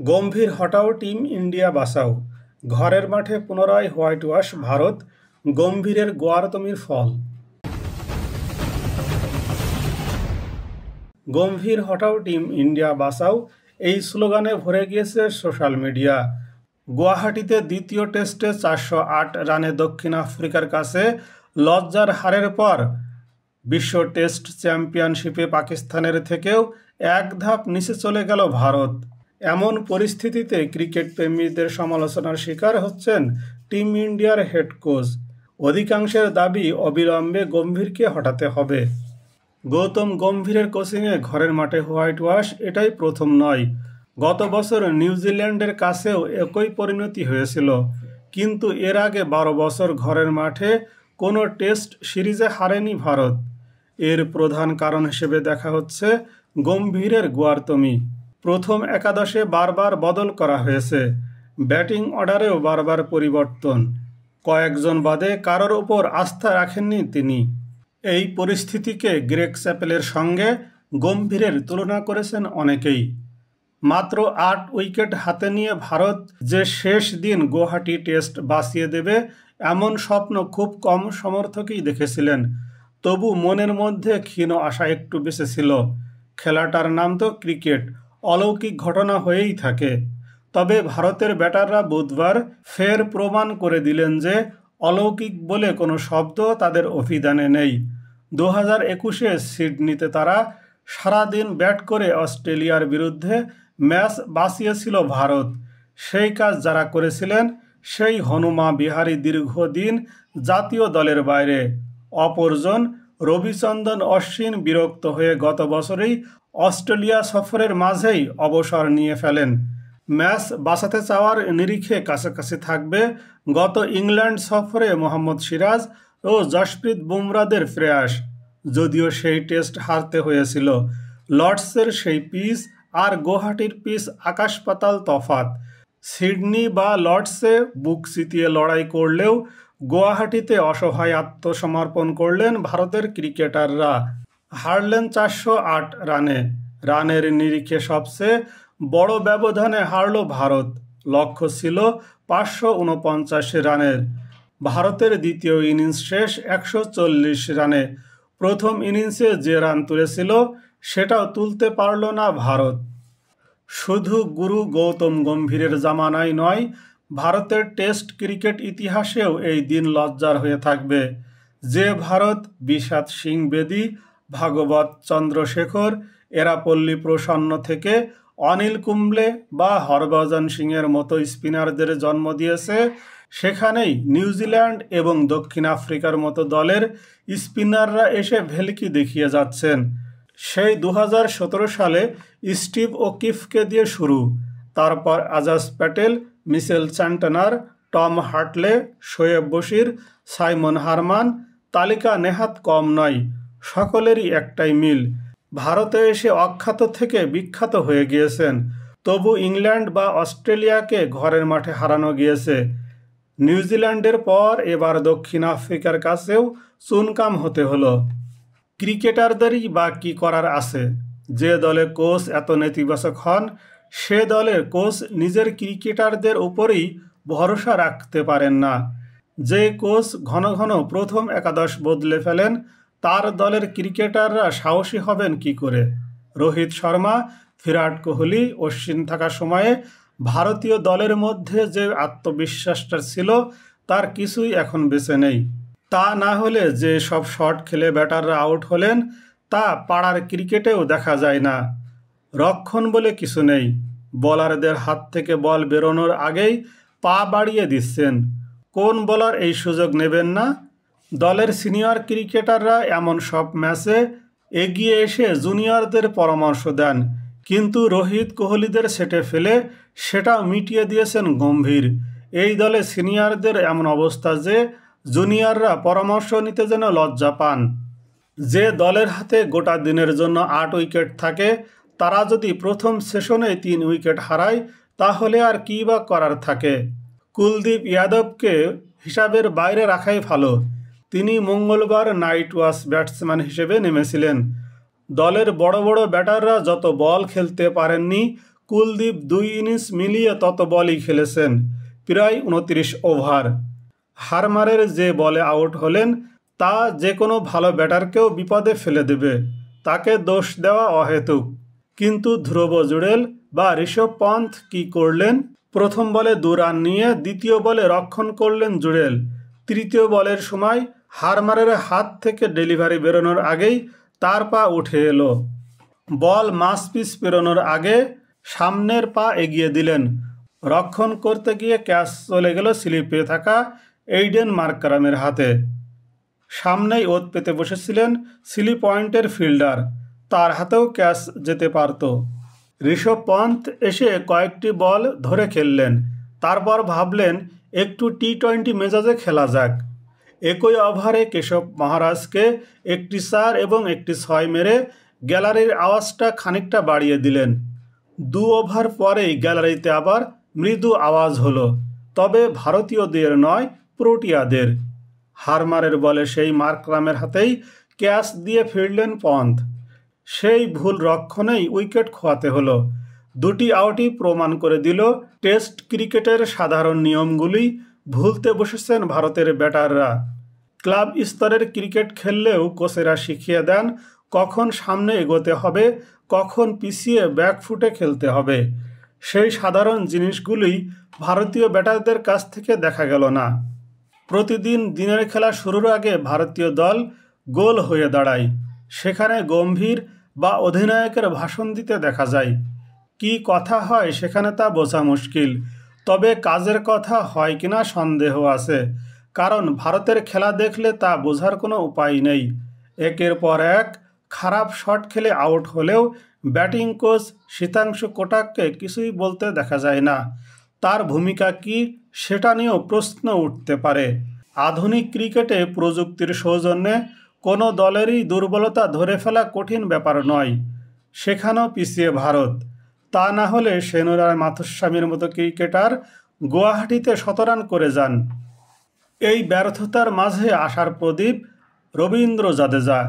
গম্ভীর হটাও team India বাঁচাও, ঘরের মাঠে পুনরায় হোয়াইট ওয়াশ ভারত, গম্ভীরের গোয়ারতমির ফল। গম্ভীর হটাও টিম ইন্ডিয়া বাঁচাও, এই স্লোগানে ভরে গিয়েছে সোশ্যাল মিডিয়া। গুয়াহাটিতে দ্বিতীয় টেস্টে 408 রানে দক্ষিণ আফ্রিকার কাছে লজ্জার হারের পর বিশ্ব টেস্ট চ্যাম্পিয়নশিপে পাকিস্তানের থেকেও এক ধাপ নিচে চলে গেল ভারত। এমন পরিস্থিতিতে ক্রিকেট প্রেমীদের সমালোচনার শিকার হচ্ছেন টিম ইন্ডিয়ার হেড কোচ। অধিকাংশের দাবি অবিলম্বে গম্ভীরকে হটাতে হবে। গৌতম গম্ভীরের কোচিংয়ে ঘরের মাঠে হোয়াইট ওয়াশ এটাই প্রথম নয়। গত বছর নিউজিল্যান্ডের কাছেও একই পরিণতি হয়েছিল, কিন্তু এর আগে 12 বছর ঘরের মাঠে কোনো টেস্ট সিরিজে হারেনি ভারত। এর প্রধান কারণ হিসেবে দেখা হচ্ছে গম্ভীরের গোয়ারতমি। প্রথম একাদশে বারবার বদল করা হয়েছে, ব্যাটিং অর্ডারেও বারবার পরিবর্তন। কয়েকজন বাদে কারোর ওপর আস্থা রাখেননি তিনি। এই পরিস্থিতিকে গ্রেগ চ্যাপেলের সঙ্গে গম্ভীরের তুলনা করেছেন অনেকেই। মাত্র 8 উইকেট হাতে নিয়ে ভারত যে শেষ দিন গুয়াহাটি টেস্ট বাঁচিয়ে দেবে এমন স্বপ্ন খুব কম সমর্থকই দেখেছিলেন। তবু মনের মধ্যে ক্ষীণ আশা একটু বেঁচে ছিল। খেলাটার নাম তো ক্রিকেট, অলৌকিক ঘটনা হয়েই থাকে। তবে ভারতের ব্যাটাররা বুধবার ফের প্রমাণ করে দিলেন যে অলৌকিক বলে কোনো শব্দ তাদের অভিধানে নেই। 2021-এ সিডনিতে তারা সারাদিন ব্যাট করে অস্ট্রেলিয়ার বিরুদ্ধে ম্যাচ বাঁচিয়েছিল ভারত। সেই কাজ যারা করেছিলেন সেই হনুমা বিহারী দীর্ঘদিন জাতীয় দলের বাইরে। অপরজন রবিচন্দ্রন অশ্বিন বিরক্ত হয়ে গত বছরেই অস্ট্রেলিয়া সফরের মাঝেই অবসর নিয়ে ফেলেন। ম্যাচ বাঁচাতে চাওয়ার নিরিখে কাছাকাছি থাকবে গত ইংল্যান্ড সফরে মোহাম্মদ সিরাজ ও জশপ্রীত বুমরাদের প্রয়াস। যদিও সেই টেস্ট হারতে হয়েছিল। লর্ডসের সেই পিচ আর গুয়াহাটির পিচ আকাশ পাতাল তফাত। সিডনি বা লর্ডসে বুক চিতিয়ে লড়াই করলেও গুয়াহাটিতে অসহায় আত্মসমর্পণ করলেন ভারতের ক্রিকেটাররা। হারলেন 408 রানে। রানের নিরিখে সবচেয়ে বড় ব্যবধানে হারল ভারত। লক্ষ্য ছিল 549 রানের। ভারতের দ্বিতীয় ইনিংস শেষ 140 রানে। প্রথম ইনিংসে যে রান তুলেছিল সেটাও তুলতে পারল না ভারত। শুধু গুরু গৌতম গম্ভীরের জামানায় নয়, ভারতের টেস্ট ক্রিকেট ইতিহাসেও এই দিন লজ্জার হয়ে থাকবে। যে ভারত বিষাদ সিং বেদী, ভাগবত চন্দ্রশেখর, এরাপল্লী প্রসন্ন থেকে অনিল কুম্বলে বা হরভজন সিংয়ের মতো স্পিনারদের জন্ম দিয়েছে, সেখানেই নিউজিল্যান্ড এবং দক্ষিণ আফ্রিকার মতো দলের স্পিনাররা এসে ভেলকি দেখিয়ে যাচ্ছেন। সেই 2017 সালে স্টিভ ওকিফকে দিয়ে শুরু, তারপর Ajaz Patel, Mitchell Santner, Tom Hartley, Shoaib Bashir, Simon Harmer. তালিকা নেহাত কম নয়। সকলেরই একটাই মিল, ভারতে এসে অখ্যাত থেকে বিখ্যাত হয়ে গিয়েছেন। তবু ইংল্যান্ড বা অস্ট্রেলিয়াকে ঘরের মাঠে হারানো গিয়েছে। নিউজিল্যান্ডের পর এবার দক্ষিণ আফ্রিকার কাছেও চুনকাম হতে হলো। ক্রিকেটারদেরই বা কী করার আছে? যে দলে কোচ এত নেতিবাচক হন, সে দলের কোচ নিজের ক্রিকেটারদের উপরেই ভরসা রাখতে পারেন না। যে কোচ ঘন ঘন প্রথম একাদশ বদলে ফেলেন, তার দলের ক্রিকেটাররা সাহসী হবেন কি করে? রোহিত শর্মা, বিরাট কোহলি, অশ্বিন থাকা সময়ে ভারতীয় দলের মধ্যে যে আত্মবিশ্বাসটা ছিল তার কিছুই এখন বেঁচে নেই। তা না হলে যে সব শট খেলে ব্যাটাররা আউট হলেন তা পাড়ার ক্রিকেটেও দেখা যায় না। রক্ষণ বলে কিছু নেই। বোলারদের হাত থেকে বল বেরোনোর আগেই পা বাড়িয়ে দিচ্ছেন। কোন বোলার এই সুযোগ নেবেন না? দলের সিনিয়র ক্রিকেটাররা এমন সব ম্যাচে এগিয়ে এসে জুনিয়রদের পরামর্শ দেন, কিন্তু রোহিত কোহলিদের সেটে ফেলে সেটাও মিটিয়ে দিয়েছেন গম্ভীর। এই দলে সিনিয়রদের এমন অবস্থা যে জুনিয়ররা পরামর্শ নিতে যেন লজ্জা পান। যে দলের হাতে গোটা দিনের জন্য 8 উইকেট থাকে, তারা যদি প্রথম সেশনে 3 উইকেট হারায় তাহলে আর কী বা করার থাকে? কুলদীপ যাদবকে হিসাবের বাইরে রাখাই ভালো। তিনি মঙ্গলবার নাইট ওয়াচ ব্যাটসম্যান হিসেবে নেমেছিলেন। দলের বড় বড় ব্যাটাররা যত বল খেলতে পারেননি, কুলদীপ 2 ইনিংস মিলিয়ে তত বলই খেলেছেন, প্রায় 29 ওভার। হারমারের যে বলে আউট হলেন তা যে কোনো ভালো ব্যাটারকেও বিপদে ফেলে দেবে, তাকে দোষ দেওয়া অহেতুক। কিন্তু ধ্রুব জুড়েল বা ঋষভ পন্থ কি করলেন? প্রথম বলে 2 রান নিয়ে দ্বিতীয় বলে রক্ষণ করলেন জুড়েল। তৃতীয় বলের সময় হারমারের হাত থেকে ডেলিভারি বেরোনোর আগেই তার পা উঠে এলো। বল মাসপিস পেরোনোর আগে সামনের পা এগিয়ে দিলেন। রক্ষণ করতে গিয়ে ক্যাচ চলে গেল স্লিপে থাকা এইডেন মার্কারামের হাতে। সামনেই ওত পেতে বসেছিলেন স্লিপ পয়েন্টের ফিল্ডার, তার হাতেও ক্যাচ যেতে পারত। ঋষভ পন্থ এসে কয়েকটি বল ধরে খেললেন, তারপর ভাবলেন একটু টি-20 মেজাজে খেলা যাক। একই ওভারে কেশব মহারাজকে একটি 4 এবং একটি 6 মেরে গ্যালারির আওয়াজটা খানিকটা বাড়িয়ে দিলেন। 2 ওভার পরেই গ্যালারিতে আবার মৃদু আওয়াজ হলো, তবে ভারতীয়দের নয়, প্রোটিয়াদের। হারমারের বলে সেই মার্করামের হাতেই ক্যাচ দিয়ে ফিরলেন পন্থ। সেই ভুল রক্ষণেই উইকেট খোয়াতে হলো। 2টি আউটই প্রমাণ করে দিল টেস্ট ক্রিকেটের সাধারণ নিয়মগুলি ভুলতে বসেছেন ভারতের ব্যাটাররা। ক্লাব স্তরের ক্রিকেট খেললেও কোচেরা শিখিয়ে দেন কখন সামনে এগোতে হবে, কখন পিছিয়ে ব্যাকফুটে খেলতে হবে। সেই সাধারণ জিনিসগুলি ভারতীয় ব্যাটারদের কাছ থেকে দেখা গেল না। প্রতিদিন দিনের খেলা শুরুর আগে ভারতীয় দল গোল হয়ে দাঁড়ায়, সেখানে গম্ভীর বা অধিনায়কের ভাষণ দিতে দেখা যায়। কি কথা হয় সেখানে তা বোঝা মুশকিল, তবে কাজের কথা হয় কিনা সন্দেহ আছে, কারণ ভারতের খেলা দেখলে তা বোঝার কোনো উপায় নেই। একের পর এক খারাপ শট খেলে আউট হলেও ব্যাটিং কোচ শীতাংশু কোটাককে কিছুই বলতে দেখা যায় না। তার ভূমিকা কি সেটা নিয়েও প্রশ্ন উঠতে পারে। আধুনিক ক্রিকেটে প্রযুক্তির সৌজন্যে কোনো দলেরই দুর্বলতা ধরে ফেলা কঠিন ব্যাপার নয়, সেখানেও পিছিয়ে ভারত। তা না হলে সেনুরায় মাথুস্বামীর মতো ক্রিকেটার গুয়াহাটিতে 100 রান করে যান। এই ব্যর্থতার মাঝে আশার প্রদীপ রবীন্দ্র জাদেজা।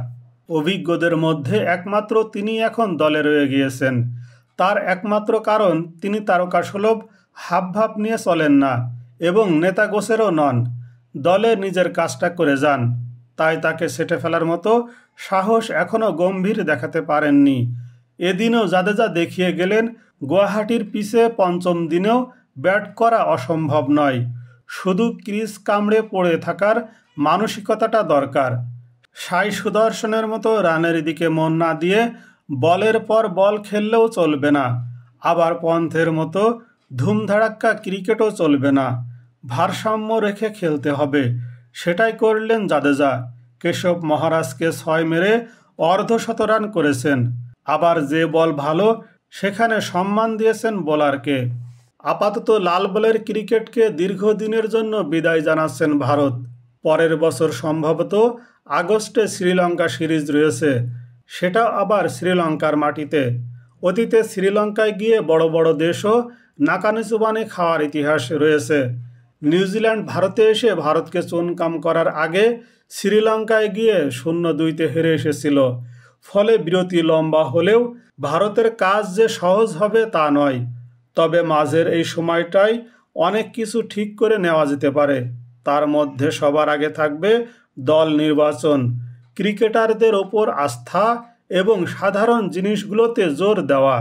অভিজ্ঞদের মধ্যে একমাত্র তিনি এখন দলে রয়ে গিয়েছেন। তার একমাত্র কারণ তিনি তারকাসুলভ হাবভাব নিয়ে চলেন না এবং নেতা গোছেরও নন, দলে নিজের কাজটা করে যান। তাই তাকে সেটে ফেলার মতো সাহস এখনও গম্ভীর দেখাতে পারেননি। এদিনও জাদেজা দেখিয়ে গেলেন গুয়াহাটির পিচে 5ম দিনেও ব্যাট করা অসম্ভব নয়, শুধু ক্রিজ কামড়ে পড়ে থাকার মানসিকতাটা দরকার। সাই সুদর্শনের মতো রানের দিকে মন না দিয়ে বলের পর বল খেললেও চলবে না, আবার পন্থের মতো ধুমধাড়াক্কা ক্রিকেটও চলবে না। ভারসাম্য রেখে খেলতে হবে, সেটাই করলেন জাদেজা। কেশব মহারাজকে 6 মেরে অর্ধশত রান করেছেন, আবার যে বল ভালো সেখানে সম্মান দিয়েছেন বোলারকে। আপাতত লাল বলের ক্রিকেটকে দীর্ঘদিনের জন্য বিদায় জানাচ্ছেন ভারত। পরের বছর সম্ভবত আগস্টে শ্রীলঙ্কা সিরিজ রয়েছে, সেটা আবার শ্রীলঙ্কার মাটিতে। অতীতে শ্রীলঙ্কায় গিয়ে বড় বড় দেশও নাকানিচুবানি খাওয়ার ইতিহাস রয়েছে। নিউজিল্যান্ড ভারতে এসে ভারতকে চুনকাম করার আগে শ্রীলঙ্কায় গিয়ে 0-2তে হেরে এসেছিল। ফলে বিরতি লম্বা হলেও ভারতের কাজ যে সহজ হবে তা নয়, তবে মাঝের এই সময়টাই অনেক কিছু ঠিক করে নেওয়া যেতে পারে। তার মধ্যে সবার আগে থাকবে দল নির্বাচন, ক্রিকেটারদের ওপর আস্থা এবং সাধারণ জিনিসগুলোতে জোর দেওয়া।